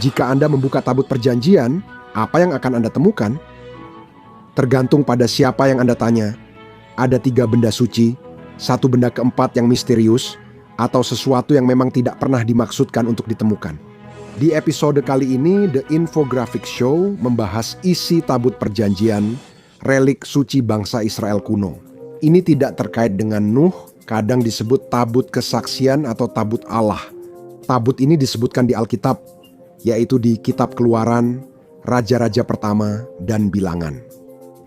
Jika Anda membuka tabut perjanjian, apa yang akan Anda temukan? Tergantung pada siapa yang Anda tanya. Ada 3 benda suci, 1 benda keempat yang misterius, atau sesuatu yang memang tidak pernah dimaksudkan untuk ditemukan. Di episode kali ini, The Infographic Show membahas isi tabut perjanjian, relik suci bangsa Israel kuno. Ini tidak terkait dengan Nuh, kadang disebut tabut kesaksian atau tabut Allah. Tabut ini disebutkan di Alkitab, yaitu di Kitab Keluaran, Raja-Raja Pertama, dan Bilangan.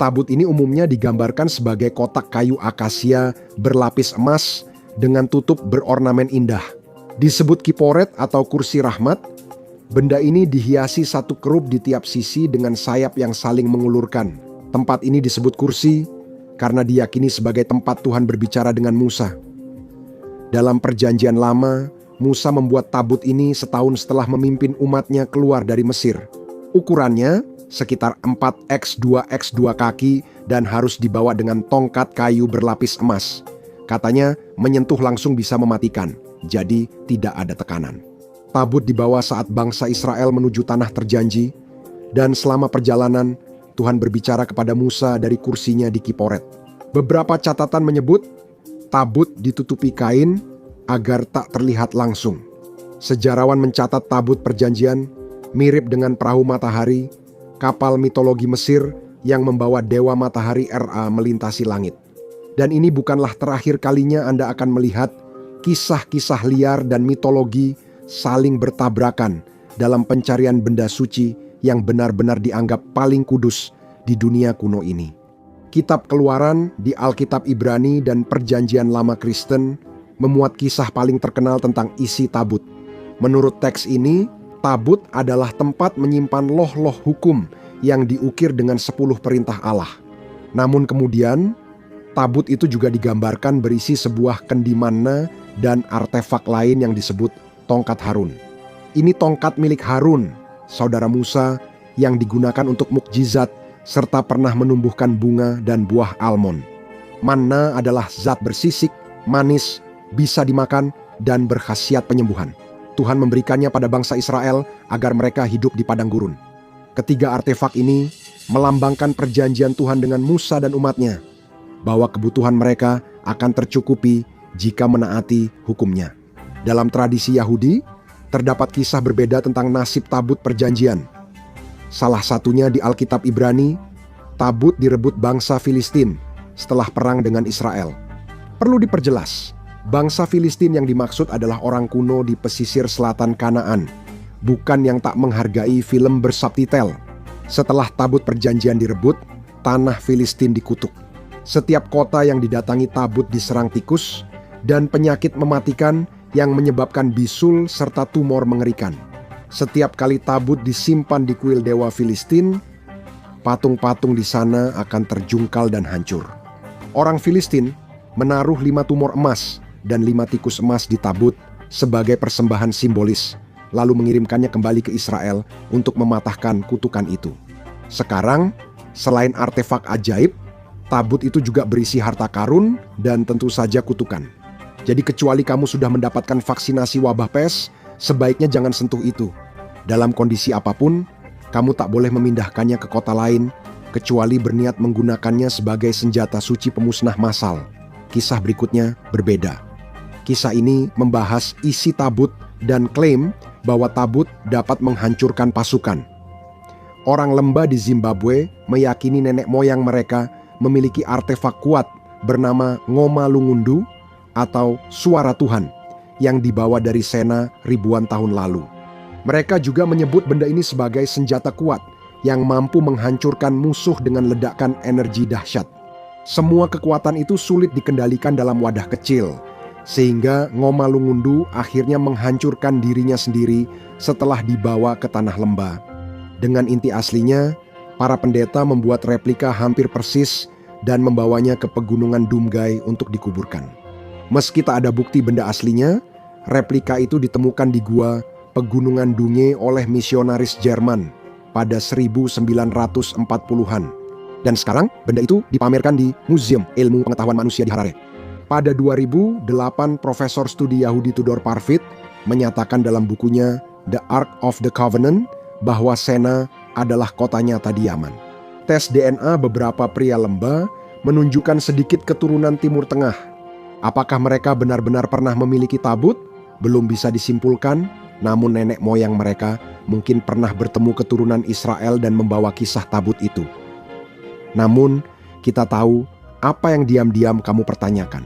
Tabut ini umumnya digambarkan sebagai kotak kayu akasia berlapis emas dengan tutup berornamen indah. Disebut kiporet atau kursi rahmat. Benda ini dihiasi 1 kerub di tiap sisi dengan sayap yang saling mengulurkan. Tempat ini disebut kursi karena diyakini sebagai tempat Tuhan berbicara dengan Musa. Dalam Perjanjian Lama, Musa membuat tabut ini setahun setelah memimpin umatnya keluar dari Mesir. Ukurannya sekitar 4x2x2 kaki dan harus dibawa dengan tongkat kayu berlapis emas. Katanya menyentuh langsung bisa mematikan, jadi tidak ada tekanan. Tabut dibawa saat bangsa Israel menuju tanah terjanji, dan selama perjalanan Tuhan berbicara kepada Musa dari kursinya di Kiporet. Beberapa catatan menyebut tabut ditutupi kain agar tak terlihat langsung. Sejarawan mencatat tabut perjanjian mirip dengan perahu matahari, kapal mitologi Mesir yang membawa dewa matahari Ra melintasi langit. Dan ini bukanlah terakhir kalinya Anda akan melihat kisah-kisah liar dan mitologi saling bertabrakan dalam pencarian benda suci yang benar-benar dianggap paling kudus di dunia kuno ini. Kitab Keluaran di Alkitab Ibrani dan Perjanjian Lama Kristen memuat kisah paling terkenal tentang isi tabut. Menurut teks ini, tabut adalah tempat menyimpan loh-loh hukum yang diukir dengan 10 perintah Allah. Namun kemudian, tabut itu juga digambarkan berisi sebuah kendi manna dan artefak lain yang disebut tongkat Harun. Ini tongkat milik Harun, saudara Musa, yang digunakan untuk mukjizat serta pernah menumbuhkan bunga dan buah almond. Manna adalah zat bersisik, manis, bisa dimakan, dan berkhasiat penyembuhan. Tuhan memberikannya pada bangsa Israel agar mereka hidup di padang gurun. Ketiga artefak ini melambangkan perjanjian Tuhan dengan Musa dan umatnya, bahwa kebutuhan mereka akan tercukupi jika menaati hukumnya. Dalam tradisi Yahudi, terdapat kisah berbeda tentang nasib tabut perjanjian. Salah satunya di Alkitab Ibrani, tabut direbut bangsa Filistin setelah perang dengan Israel. Perlu diperjelas, bangsa Filistin yang dimaksud adalah orang kuno di pesisir selatan Kanaan, bukan yang tak menghargai film bersubtitel. Setelah tabut perjanjian direbut, tanah Filistin dikutuk. Setiap kota yang didatangi tabut diserang tikus dan penyakit mematikan yang menyebabkan bisul serta tumor mengerikan. Setiap kali tabut disimpan di kuil dewa Filistin, patung-patung di sana akan terjungkal dan hancur. Orang Filistin menaruh 5 tumor emas dan 5 tikus emas di tabut sebagai persembahan simbolis, lalu mengirimkannya kembali ke Israel untuk mematahkan kutukan itu. Sekarang, selain artefak ajaib, tabut itu juga berisi harta karun dan tentu saja kutukan. Jadi kecuali kamu sudah mendapatkan vaksinasi wabah pes, sebaiknya jangan sentuh itu. Dalam kondisi apapun, kamu tak boleh memindahkannya ke kota lain, kecuali berniat menggunakannya sebagai senjata suci pemusnah massal. Kisah berikutnya berbeda. Kisah ini membahas isi tabut dan klaim bahwa tabut dapat menghancurkan pasukan. Orang lembah di Zimbabwe meyakini nenek moyang mereka memiliki artefak kuat bernama Ngoma Lungundu atau suara Tuhan yang dibawa dari Sena ribuan tahun lalu. Mereka juga menyebut benda ini sebagai senjata kuat yang mampu menghancurkan musuh dengan ledakan energi dahsyat. Semua kekuatan itu sulit dikendalikan dalam wadah kecil, sehingga Ngoma Lungundu akhirnya menghancurkan dirinya sendiri setelah dibawa ke tanah lembah. Dengan inti aslinya, para pendeta membuat replika hampir persis dan membawanya ke pegunungan Dumgai untuk dikuburkan. Meski tak ada bukti benda aslinya, replika itu ditemukan di gua Pegunungan Dunge oleh misionaris Jerman pada 1940-an. Dan sekarang benda itu dipamerkan di Museum Ilmu Pengetahuan Manusia di Harare. Pada 2008, Profesor Studi Yahudi Tudor Parfit menyatakan dalam bukunya The Ark of the Covenant, bahwa Sena adalah kota nyata di Yaman. Tes DNA beberapa pria lembah menunjukkan sedikit keturunan Timur Tengah. Apakah mereka benar-benar pernah memiliki tabut? Belum bisa disimpulkan, namun nenek moyang mereka mungkin pernah bertemu keturunan Israel dan membawa kisah tabut itu. Namun, kita tahu apa yang diam-diam kamu pertanyakan.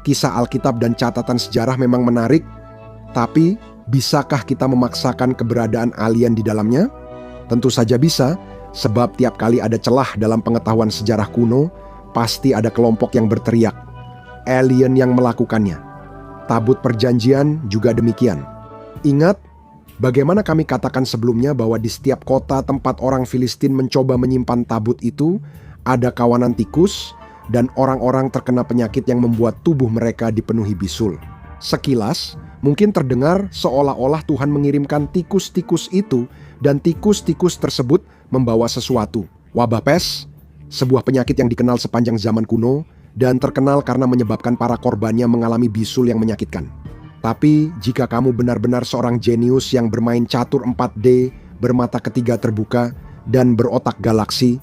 Kisah Alkitab dan catatan sejarah memang menarik, tapi bisakah kita memaksakan keberadaan alien di dalamnya? Tentu saja bisa, sebab tiap kali ada celah dalam pengetahuan sejarah kuno, pasti ada kelompok yang berteriak, alien yang melakukannya. Tabut perjanjian juga demikian. Ingat, bagaimana kami katakan sebelumnya bahwa di setiap kota tempat orang Filistin mencoba menyimpan tabut itu, ada kawanan tikus dan orang-orang terkena penyakit yang membuat tubuh mereka dipenuhi bisul. Sekilas, mungkin terdengar seolah-olah Tuhan mengirimkan tikus-tikus itu dan tikus-tikus tersebut membawa sesuatu. Wabah pes, sebuah penyakit yang dikenal sepanjang zaman kuno dan terkenal karena menyebabkan para korbannya mengalami bisul yang menyakitkan. Tapi jika kamu benar-benar seorang jenius yang bermain catur 4D, bermata ketiga terbuka, dan berotak galaksi,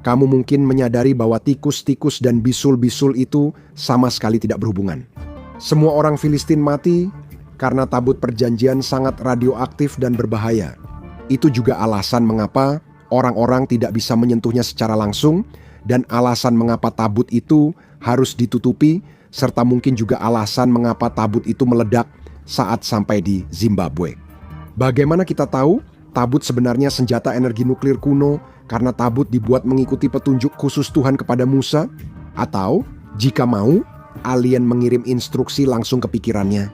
kamu mungkin menyadari bahwa tikus-tikus dan bisul-bisul itu sama sekali tidak berhubungan. Semua orang Filistin mati karena tabut perjanjian sangat radioaktif dan berbahaya. Itu juga alasan mengapa orang-orang tidak bisa menyentuhnya secara langsung dan alasan mengapa tabut itu harus ditutupi, serta mungkin juga alasan mengapa tabut itu meledak saat sampai di Zimbabwe. Bagaimana kita tahu tabut sebenarnya senjata energi nuklir kuno karena tabut dibuat mengikuti petunjuk khusus Tuhan kepada Musa? Atau jika mau, alien mengirim instruksi langsung ke pikirannya?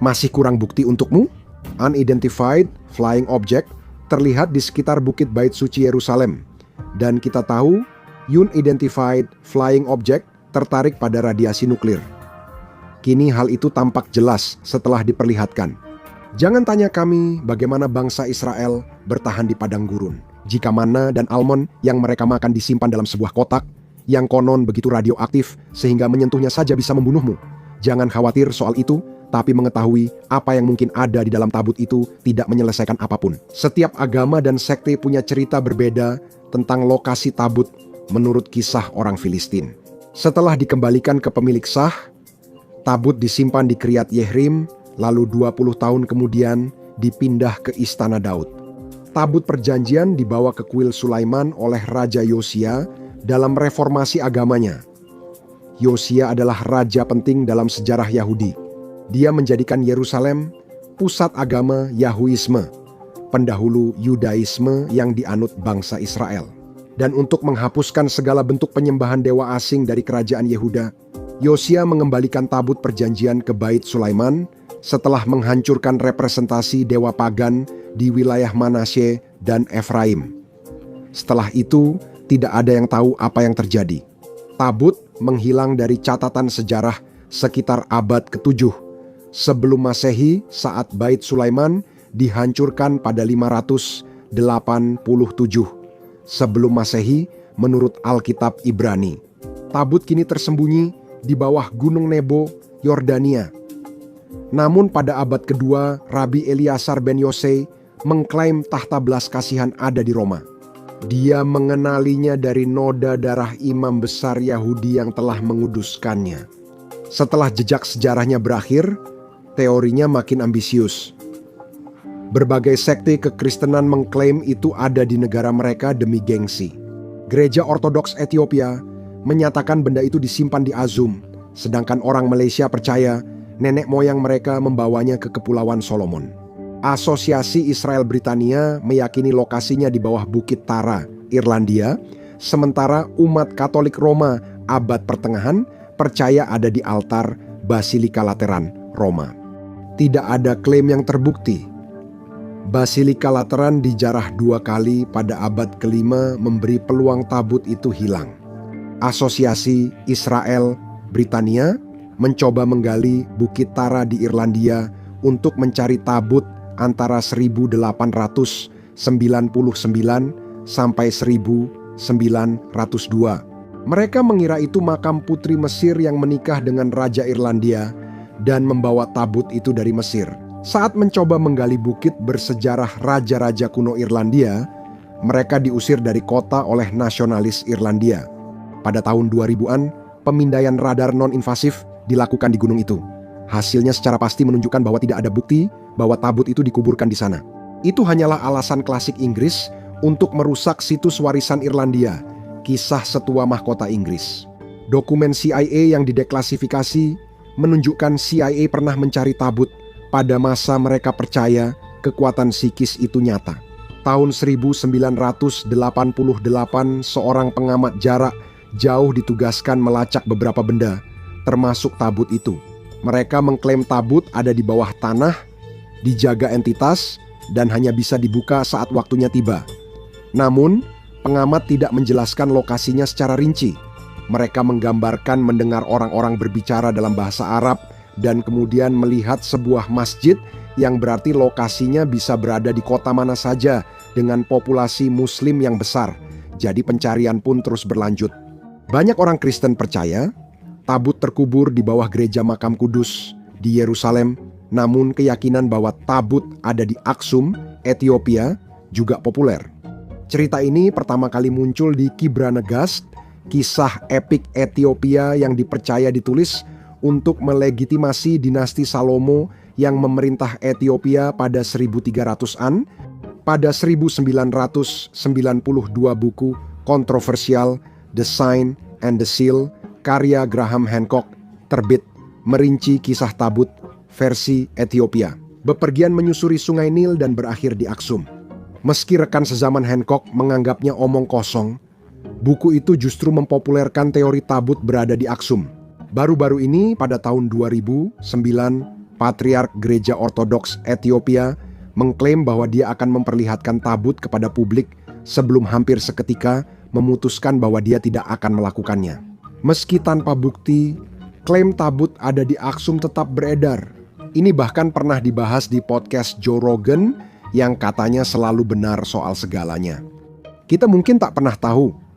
Masih kurang bukti untukmu? Unidentified flying object terlihat di sekitar bukit Bait Suci Yerusalem. Dan kita tahu, unidentified flying object tertarik pada radiasi nuklir. Kini hal itu tampak jelas setelah diperlihatkan. Jangan tanya kami bagaimana bangsa Israel bertahan di padang gurun, jika mana dan almond yang mereka makan disimpan dalam sebuah kotak yang konon begitu radioaktif sehingga menyentuhnya saja bisa membunuhmu. Jangan khawatir soal itu, tapi mengetahui apa yang mungkin ada di dalam tabut itu tidak menyelesaikan apapun. Setiap agama dan sekte punya cerita berbeda tentang lokasi tabut menurut kisah orang Filistin. Setelah dikembalikan ke pemilik sah, tabut disimpan di Kiryat Yearim, lalu 20 tahun kemudian dipindah ke Istana Daud. Tabut perjanjian dibawa ke kuil Sulaiman oleh Raja Yosia dalam reformasi agamanya. Yosia adalah raja penting dalam sejarah Yahudi. Dia menjadikan Yerusalem pusat agama Yahuisme, pendahulu Yudaisme yang dianut bangsa Israel. Dan untuk menghapuskan segala bentuk penyembahan dewa asing dari kerajaan Yehuda, Yosia mengembalikan tabut perjanjian ke Bait Sulaiman setelah menghancurkan representasi dewa pagan di wilayah Manasye dan Efraim. Setelah itu, tidak ada yang tahu apa yang terjadi. Tabut menghilang dari catatan sejarah sekitar abad ke-7 sebelum Masehi saat Bait Sulaiman dihancurkan pada 587 sebelum Masehi menurut Alkitab Ibrani. Tabut kini tersembunyi di bawah Gunung Nebo, Yordania. Namun pada abad kedua, Rabi Eliasar ben Yosei mengklaim tahta belas kasihan ada di Roma. Dia mengenalinya dari noda darah imam besar Yahudi yang telah menguduskannya. Setelah jejak sejarahnya berakhir, teorinya makin ambisius. Berbagai sekte kekristenan mengklaim itu ada di negara mereka demi gengsi. Gereja Ortodoks Ethiopia menyatakan benda itu disimpan di Azum, sedangkan orang Malaysia percaya nenek moyang mereka membawanya ke Kepulauan Solomon. Asosiasi Israel Britania meyakini lokasinya di bawah Bukit Tara, Irlandia, sementara umat Katolik Roma abad pertengahan percaya ada di altar Basilika Lateran, Roma. Tidak ada klaim yang terbukti. Basilika Lateran dijarah 2 kali pada abad ke-5 memberi peluang tabut itu hilang. Asosiasi Israel Britania mencoba menggali Bukit Tara di Irlandia untuk mencari tabut antara 1899 sampai 1902. Mereka mengira itu makam putri Mesir yang menikah dengan Raja Irlandia dan membawa tabut itu dari Mesir. Saat mencoba menggali bukit bersejarah raja-raja kuno Irlandia, mereka diusir dari kota oleh nasionalis Irlandia. Pada tahun 2000-an, pemindaian radar non-invasif dilakukan di gunung itu. Hasilnya secara pasti menunjukkan bahwa tidak ada bukti bahwa tabut itu dikuburkan di sana. Itu hanyalah alasan klasik Inggris untuk merusak situs warisan Irlandia, kisah setua mahkota Inggris. Dokumen CIA yang dideklasifikasi menunjukkan CIA pernah mencari tabut pada masa mereka percaya kekuatan psikis itu nyata. Tahun 1988, seorang pengamat jarak jauh ditugaskan melacak beberapa benda, termasuk tabut itu. Mereka mengklaim tabut ada di bawah tanah, dijaga entitas, dan hanya bisa dibuka saat waktunya tiba. Namun, pengamat tidak menjelaskan lokasinya secara rinci. Mereka menggambarkan mendengar orang-orang berbicara dalam bahasa Arab dan kemudian melihat sebuah masjid yang berarti lokasinya bisa berada di kota mana saja dengan populasi muslim yang besar. Jadi pencarian pun terus berlanjut. Banyak orang Kristen percaya tabut terkubur di bawah gereja Makam Kudus di Yerusalem, namun keyakinan bahwa tabut ada di Aksum, Ethiopia juga populer. Cerita ini pertama kali muncul di Kibra-Negast, kisah epik Ethiopia yang dipercaya ditulis untuk melegitimasi dinasti Salomo yang memerintah Ethiopia pada 1300-an. Pada 1992 buku kontroversial The Sign and the Seal karya Graham Hancock terbit merinci kisah tabut versi Ethiopia. Bepergian menyusuri sungai Nil dan berakhir di Aksum. Meski rekan sezaman Hancock menganggapnya omong kosong, buku itu justru mempopulerkan teori tabut berada di Aksum. Baru-baru ini pada tahun 2009, Patriark Gereja Ortodoks Ethiopia mengklaim bahwa dia akan memperlihatkan tabut kepada publik sebelum hampir seketika memutuskan bahwa dia tidak akan melakukannya. Meski tanpa bukti, klaim tabut ada di Aksum tetap beredar. Ini bahkan pernah dibahas di podcast Joe Rogan yang katanya selalu benar soal segalanya. Kita mungkin tak pernah tahu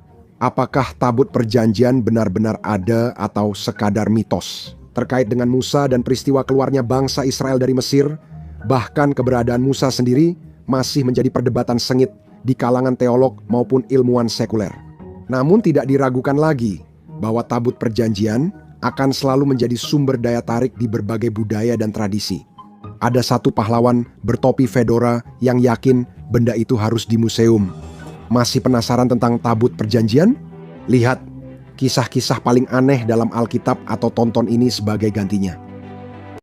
apakah tabut perjanjian benar-benar ada atau sekadar mitos. Terkait dengan Musa dan peristiwa keluarnya bangsa Israel dari Mesir, bahkan keberadaan Musa sendiri masih menjadi perdebatan sengit di kalangan teolog maupun ilmuwan sekuler. Namun tidak diragukan lagi bahwa tabut perjanjian akan selalu menjadi sumber daya tarik di berbagai budaya dan tradisi. Ada satu pahlawan bertopi fedora yang yakin benda itu harus di museum. Masih penasaran tentang tabut perjanjian? Lihat kisah-kisah paling aneh dalam Alkitab atau tonton ini sebagai gantinya.